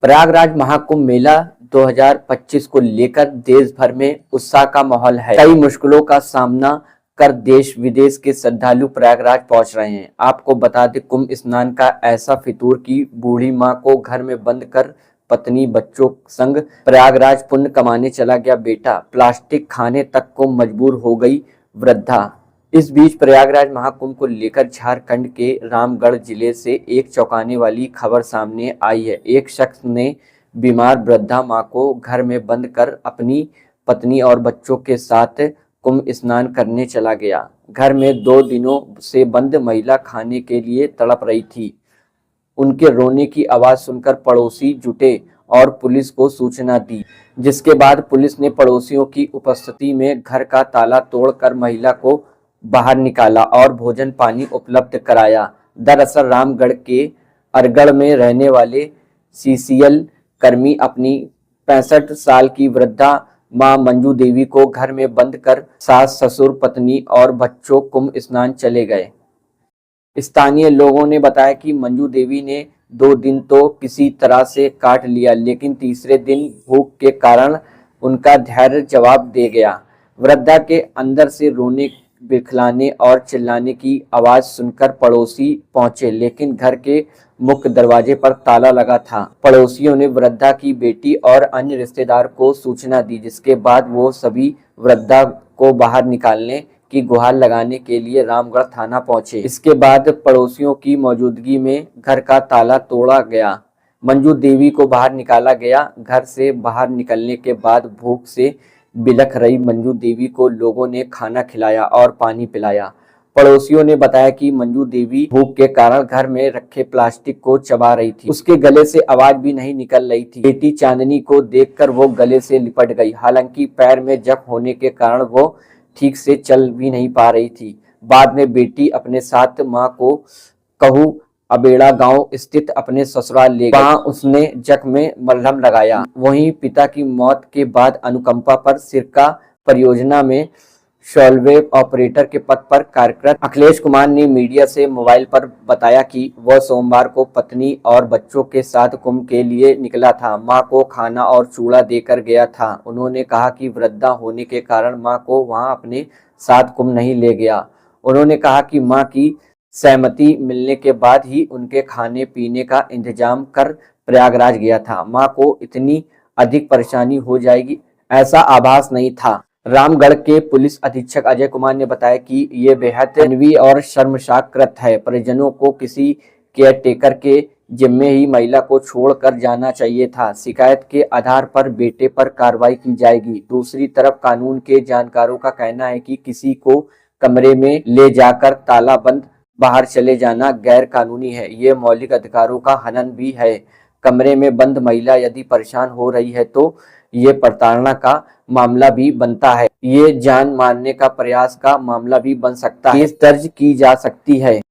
प्रयागराज महाकुंभ मेला 2025 को लेकर देश भर में उत्साह का माहौल है। कई मुश्किलों का सामना कर देश विदेश के श्रद्धालु प्रयागराज पहुंच रहे हैं। आपको बता दें, कुंभ स्नान का ऐसा फितूर की बूढ़ी मां को घर में बंद कर पत्नी बच्चों संग प्रयागराज पुण्य कमाने चला गया बेटा, प्लास्टिक खाने तक को मजबूर हो गई वृद्धा। इस बीच प्रयागराज महाकुंभ को लेकर झारखंड के रामगढ़ जिले से एक चौंकाने वाली खबर सामने आई है। एक शख्स ने बीमार वृद्धा मां को घर में बंद कर अपनी पत्नी और बच्चों के साथ कुंभ स्नान करने चला गया। घर में 2 दिनों से बंद महिला खाने के लिए तड़प रही थी। उनके रोने की आवाज सुनकर पड़ोसी जुटे और पुलिस को सूचना दी, जिसके बाद पुलिस ने पड़ोसियों की उपस्थिति में घर का ताला तोड़कर महिला को बाहर निकाला और भोजन पानी उपलब्ध कराया। दरअसल रामगढ़ के अरगढ़ में रहने वाले सीसीएल कर्मी अपनी 65 साल की वृद्धा मां मंजू देवी को घर में बंद कर सास ससुर पत्नी और बच्चों कुंभ स्नान चले गए। स्थानीय लोगों ने बताया कि मंजू देवी ने 2 दिन तो किसी तरह से काट लिया, लेकिन तीसरे दिन भूख के कारण उनका धैर्य जवाब दे गया। वृद्धा के अंदर से रोने बिखलाने और चिल्लाने की आवाज सुनकर पड़ोसी पहुंचे, लेकिन घर के मुख्य दरवाजे पर ताला लगा था। पड़ोसियों ने वृद्धा की बेटी और अन्य रिश्तेदार को सूचना दी, जिसके बाद वो सभी वृद्धा को बाहर निकालने की गुहार लगाने के लिए रामगढ़ थाना पहुंचे। इसके बाद पड़ोसियों की मौजूदगी में घर का ताला तोड़ा गया। मंजू देवी को बाहर निकाला गया। घर से बाहर निकलने के बाद भूख से बिलख रही मंजू देवी को लोगों ने खाना खिलाया और पानी पिलाया। पड़ोसियों ने बताया कि मंजू देवी भूख के कारण घर में रखे प्लास्टिक को चबा रही थी। उसके गले से आवाज भी नहीं निकल रही थी। बेटी चांदनी को देखकर वो गले से लिपट गई। हालांकि पैर में जख्म होने के कारण वो ठीक से चल भी नहीं पा रही थी। बाद में बेटी अपने साथ मां को कहू अबेड़ा गांव स्थित अपने ससुराल ले गई। वहां उसने जख्म में मलहम लगाया। वहीं पिता की मौत के बाद अनुकंपा पर सिरका परियोजना में सॉल्वेब ऑपरेटर के पद पर कार्यरत अखिलेश कुमार ने मीडिया से मोबाइल पर बताया कि वह सोमवार को पत्नी और बच्चों के साथ कुंभ के लिए निकला था। मां को खाना और चूड़ा देकर गया था। उन्होंने कहा कि वृद्धा होने के कारण मां को वहां अपने साथ कुंभ नहीं ले गया। उन्होंने कहा कि मां की सहमति मिलने के बाद ही उनके खाने पीने का इंतजाम कर प्रयागराज गया था। मां को इतनी अधिक परेशानी हो जाएगी ऐसा आभास नहीं था। रामगढ़ के पुलिस अधीक्षक अजय कुमार ने बताया कि ये बेहद अनवी और शर्मसार कृत्य है। परिजनों को किसी केयरटेकर के जिम्मे ही महिला को छोड़कर जाना चाहिए था। शिकायत के आधार पर बेटे पर कार्रवाई की जाएगी। दूसरी तरफ कानून के जानकारों का कहना है कि किसी को कमरे में ले जाकर ताला बंद बाहर चले जाना गैर कानूनी है। ये मौलिक अधिकारों का हनन भी है। कमरे में बंद महिला यदि परेशान हो रही है तो ये प्रताड़ना का मामला भी बनता है। ये जान मारने का प्रयास का मामला भी बन सकता है। केस दर्ज की जा सकती है।